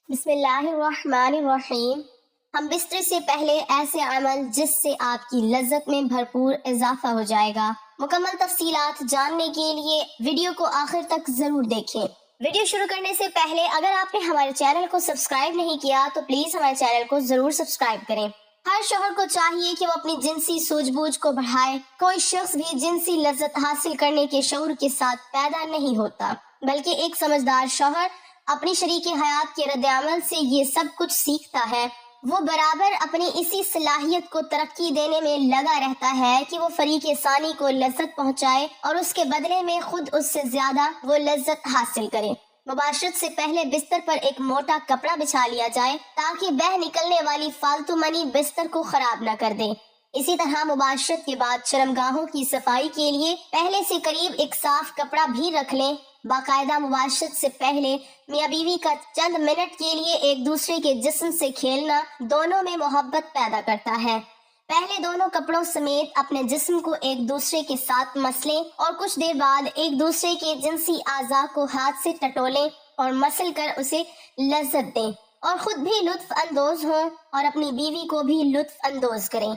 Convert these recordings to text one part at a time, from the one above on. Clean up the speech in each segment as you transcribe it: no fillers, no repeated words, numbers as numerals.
بسم اللہ الرحمن الرحیم۔ ہم بستر سے پہلے ایسے عمل جس سے آپ کی لذت میں بھرپور اضافہ ہو جائے گا۔ مکمل تفصیلات جاننے کے لیے ویڈیو کو آخر تک ضرور دیکھیں۔ ویڈیو شروع کرنے سے پہلے اگر آپ نے ہمارے چینل کو سبسکرائب نہیں کیا تو پلیز ہمارے چینل کو ضرور سبسکرائب کریں۔ ہر شوہر کو چاہیے کہ وہ اپنی جنسی سوجھ بوجھ کو بڑھائے۔ کوئی شخص بھی جنسی لذت حاصل کرنے کے شعور کے ساتھ پیدا نہیں ہوتا، بلکہ ایک سمجھدار شوہر اپنی شریک حیات کے رد عمل سے یہ سب کچھ سیکھتا ہے۔ وہ برابر اپنی اسی صلاحیت کو ترقی دینے میں لگا رہتا ہے کہ وہ فریق ثانی کو لذت پہنچائے اور اس کے بدلے میں خود اس سے زیادہ وہ لذت حاصل کرے۔ مباشرت سے پہلے بستر پر ایک موٹا کپڑا بچھا لیا جائے تاکہ بہہ نکلنے والی فالتو منی بستر کو خراب نہ کر دے۔ اسی طرح مباشرت کے بعد شرمگاہوں کی صفائی کے لیے پہلے سے قریب ایک صاف کپڑا بھی رکھ لیں۔ باقاعدہ مباشرت سے پہلے میاں بیوی کا چند منٹ کے لیے ایک دوسرے کے جسم سے کھیلنا دونوں میں محبت پیدا کرتا ہے۔ پہلے دونوں کپڑوں سمیت اپنے جسم کو ایک دوسرے کے ساتھ مسلیں اور کچھ دیر بعد ایک دوسرے کے جنسی اعضاء کو ہاتھ سے ٹٹولیں اور مسل کر اسے لذت دیں اور خود بھی لطف اندوز ہوں اور اپنی بیوی کو بھی لطف اندوز کریں۔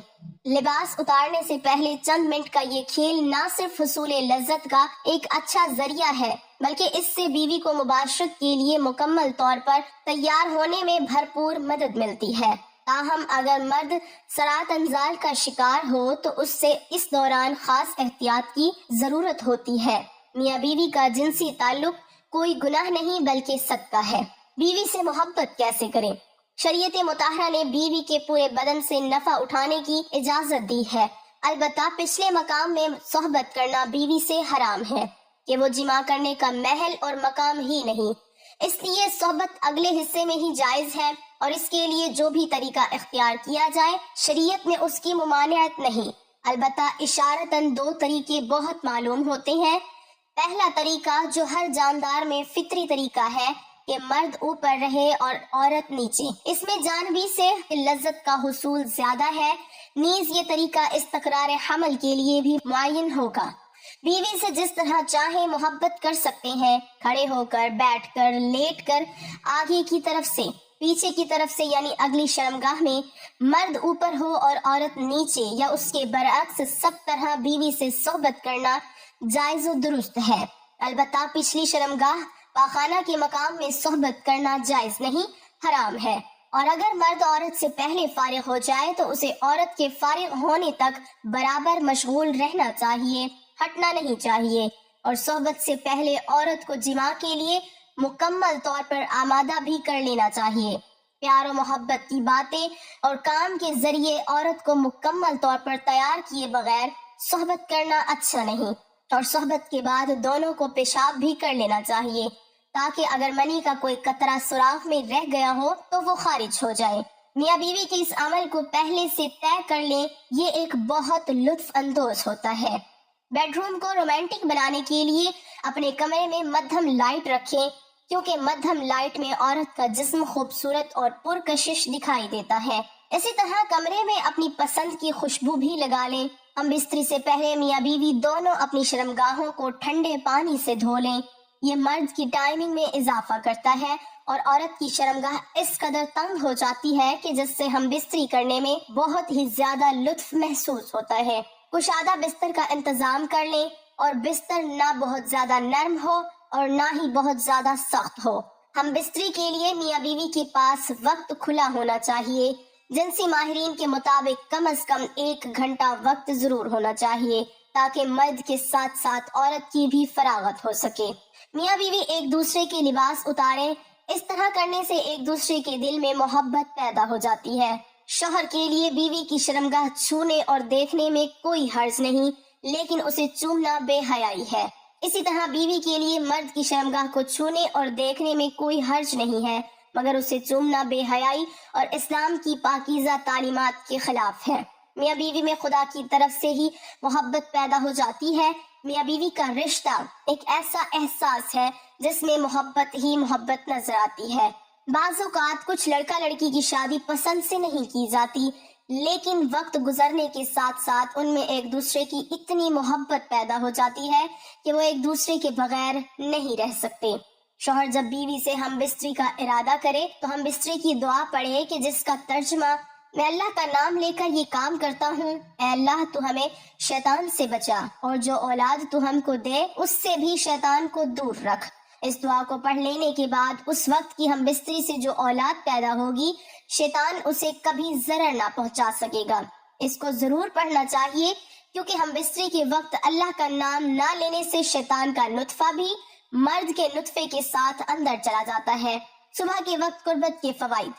لباس اتارنے سے پہلے چند منٹ کا یہ کھیل نہ صرف حصول لذت کا ایک اچھا ذریعہ ہے بلکہ اس سے بیوی کو مباشرت کے لیے مکمل طور پر تیار ہونے میں بھرپور مدد ملتی ہے۔ تاہم اگر مرد سرات انزال کا شکار ہو تو اس سے اس دوران خاص احتیاط کی ضرورت ہوتی ہے۔ میاں بیوی کا جنسی تعلق کوئی گناہ نہیں بلکہ صدقہ ہے۔ بیوی سے محبت کیسے کریں؟ شریعت مطہرہ نے بیوی کے پورے بدن سے نفع اٹھانے کی اجازت دی ہے، البتہ پچھلے مقام میں صحبت کرنا بیوی سے حرام ہے کہ وہ جماع کرنے کا محل اور مقام ہی نہیں، اس لیے صحبت اگلے حصے میں ہی جائز ہے اور اس کے لیے جو بھی طریقہ اختیار کیا جائے شریعت میں اس کی ممانعت نہیں۔ البتہ اشارتاً دو طریقے بہت معلوم ہوتے ہیں۔ پہلا طریقہ جو ہر جاندار میں فطری طریقہ ہے کہ مرد اوپر رہے اور عورت نیچے، اس میں جانبی سے لذت کا حصول زیادہ ہے، نیز یہ طریقہ استقرار حمل کے لیے بھی معین ہوگا۔ بیوی سے جس طرح چاہیں محبت کر سکتے ہیں، کھڑے ہو کر، بیٹھ کر، لیٹ کر، آگے کی طرف سے، پیچھے کی طرف سے یعنی اگلی شرمگاہ میں مرد اوپر ہو اور عورت نیچے یا اس کے برعکس سب طرح بیوی سے صحبت کرنا جائز و درست ہے۔ البتہ پچھلی شرمگاہ پاخانہ کے مقام میں صحبت کرنا جائز نہیں، حرام ہے، اور اگر مرد عورت سے پہلے فارغ ہو جائے تو اسے عورت کے فارغ ہونے تک برابر مشغول رہنا چاہیے، ہٹنا نہیں چاہیے، اور صحبت سے پہلے عورت کو جماع کے لیے مکمل طور پر آمادہ بھی کر لینا چاہیے۔ پیار و محبت کی باتیں اور کام کے ذریعے عورت کو مکمل طور پر تیار کیے بغیر صحبت کرنا اچھا نہیں، اور صحبت کے بعد دونوں کو پیشاب بھی کر لینا چاہیے تاکہ اگر منی کا کوئی قطرہ سوراخ میں رہ گیا ہو تو وہ خارج ہو جائے۔ میاں بیوی کے اس عمل کو پہلے سے طے کر لیں، یہ ایک بہت لطف اندوز ہوتا ہے۔ بیڈ روم کو رومانٹک بنانے کے لیے اپنے کمرے میں مدھم لائٹ رکھیں، کیونکہ مدھم لائٹ میں عورت کا جسم خوبصورت اور پرکشش دکھائی دیتا ہے۔ اسی طرح کمرے میں اپنی پسند کی خوشبو بھی لگا لیں۔ ہم بستری سے پہلے میاں بیوی دونوں اپنی شرمگاہوں کو ٹھنڈے پانی سے دھو لیں، یہ مرد کی ٹائمنگ میں اضافہ کرتا ہے اور عورت کی شرمگاہ اس قدر تنگ ہو جاتی ہے کہ جس سے ہم بستری کرنے میں بہت ہی زیادہ لطف محسوس ہوتا ہے۔ کشادہ بستر کا انتظام کر لیں اور بستر نہ بہت زیادہ نرم ہو اور نہ ہی بہت زیادہ سخت ہو۔ ہم بستری کے لیے میاں بیوی کے پاس وقت کھلا ہونا چاہیے۔ جنسی ماہرین کے مطابق کم از کم 1 گھنٹہ وقت ضرور ہونا چاہیے تاکہ مرد کے ساتھ ساتھ عورت کی بھی فراغت ہو سکے۔ میاں بیوی ایک دوسرے کے لباس اتاریں، اس طرح کرنے سے ایک دوسرے کے دل میں محبت پیدا ہو جاتی ہے۔ شوہر کے لیے بیوی کی شرمگاہ چھونے اور دیکھنے میں کوئی حرج نہیں، لیکن اسے چومنا بے حیائی ہے۔ اسی طرح بیوی کے لیے مرد کی شرمگاہ کو چھونے اور دیکھنے میں کوئی حرج نہیں ہے، مگر اسے چومنا بے حیائی اور اسلام کی پاکیزہ تعلیمات کے خلاف ہے۔ میاں بیوی میں خدا کی طرف سے ہی محبت پیدا ہو جاتی ہے۔ میاں بیوی کا رشتہ ایک ایسا احساس ہے جس میں محبت ہی محبت نظر آتی ہے۔ بعض اوقات کچھ لڑکا لڑکی کی شادی پسند سے نہیں کی جاتی، لیکن وقت گزرنے کے ساتھ ساتھ ان میں ایک دوسرے کی اتنی محبت پیدا ہو جاتی ہے کہ وہ ایک دوسرے کے بغیر نہیں رہ سکتے۔ شوہر جب بیوی سے ہم بستری کا ارادہ کرے تو ہم بستری کی دعا پڑھے کہ جس کا ترجمہ میں اللہ کا نام لے کر یہ کام کرتا ہوں، اے اللہ تو ہمیں شیطان سے بچا، اور جو اولاد تو ہم کو دے اس سے بھی شیطان کو دور رکھ۔ اس دعا کو پڑھ لینے کے بعد اس وقت کی ہم بستری سے جو اولاد پیدا ہوگی شیطان اسے کبھی ضرر نہ پہنچا سکے گا۔ اس کو ضرور پڑھنا چاہیے، کیونکہ ہم بستری کے وقت اللہ کا نام نہ لینے سے شیطان کا نطفہ بھی مرد کے نطفے کے ساتھ اندر چلا جاتا ہے۔ صبح کے وقت قربت کے فوائد۔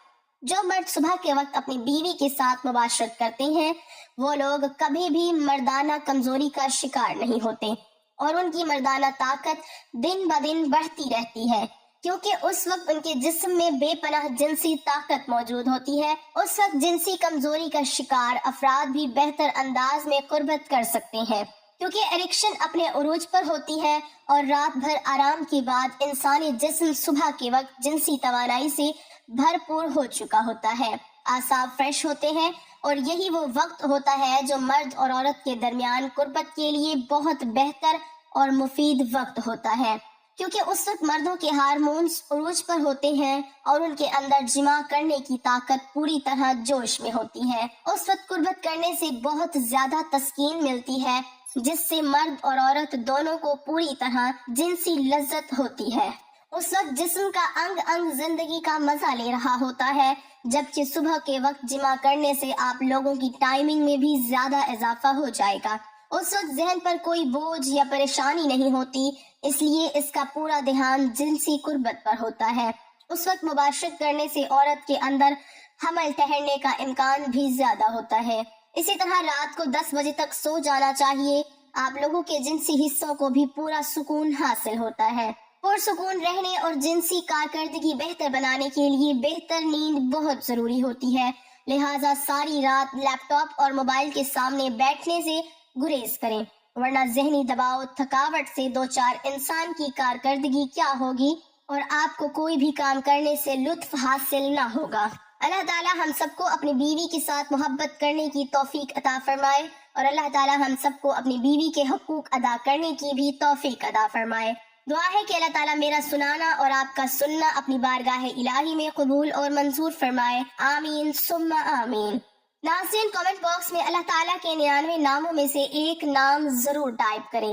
جو مرد صبح کے وقت اپنی بیوی کے ساتھ مباشرت کرتے ہیں وہ لوگ کبھی بھی مردانہ کمزوری کا شکار نہیں ہوتے، اور ان کی مردانہ طاقت دن بدن بڑھتی رہتی ہے، کیونکہ اس وقت ان کے جسم میں بے پناہ جنسی طاقت موجود ہوتی ہے۔ اس وقت جنسی کمزوری کا شکار افراد بھی بہتر انداز میں قربت کر سکتے ہیں، کیونکہ اریکشن اپنے عروج پر ہوتی ہے، اور رات بھر آرام کے بعد انسانی جسم صبح کے وقت جنسی توانائی سے بھرپور ہو چکا ہوتا ہے، اعصاب فریش ہوتے ہیں، اور یہی وہ وقت ہوتا ہے جو مرد اور عورت کے درمیان قربت کے لیے بہت بہتر اور مفید وقت ہوتا ہے، کیونکہ اس وقت مردوں کے ہارمونز عروج پر ہوتے ہیں اور ان کے اندر جماع کرنے کی طاقت پوری طرح جوش میں ہوتی ہے۔ اس وقت قربت کرنے سے بہت زیادہ تسکین ملتی ہے، جس سے مرد اور عورت دونوں کو پوری طرح جنسی لذت ہوتی ہے۔ اس وقت جسم کا انگ انگ زندگی کا مزہ لے رہا ہوتا ہے، جبکہ صبح کے وقت جمع کرنے سے آپ لوگوں کی ٹائمنگ میں بھی زیادہ اضافہ ہو جائے گا۔ اس وقت ذہن پر کوئی بوجھ یا پریشانی نہیں ہوتی، اس لیے اس کا پورا دھیان جنسی قربت پر ہوتا ہے۔ اس وقت مباشرت کرنے سے عورت کے اندر حمل ٹھہرنے کا امکان بھی زیادہ ہوتا ہے۔ اسی طرح رات کو 10 بجے تک سو جانا چاہیے، آپ لوگوں کے جنسی حصوں کو بھی پورا سکون حاصل ہوتا ہے۔ پرسکون رہنے اور جنسی کارکردگی بہتر بنانے کے لیے بہتر نیند بہت ضروری ہوتی ہے، لہٰذا ساری رات لیپ ٹاپ اور موبائل کے سامنے بیٹھنے سے گریز کریں، ورنہ ذہنی دباؤ تھکاوٹ سے دوچار انسان کی کارکردگی کیا ہوگی اور آپ کو کوئی بھی کام کرنے سے لطف حاصل نہ ہوگا۔ اللہ تعالیٰ ہم سب کو اپنی بیوی کے ساتھ محبت کرنے کی توفیق عطا فرمائے، اور اللہ تعالیٰ ہم سب کو اپنی بیوی کے حقوق ادا کرنے کی بھی توفیق عطا فرمائے۔ دعا ہے کہ اللہ تعالیٰ میرا سنانا اور آپ کا سننا اپنی بارگاہ الہی میں قبول اور منظور فرمائے، آمین ثم آمین۔ ناظرین، کامنٹ باکس میں اللہ تعالیٰ کے 99 ناموں میں سے ایک نام ضرور ٹائپ کریں۔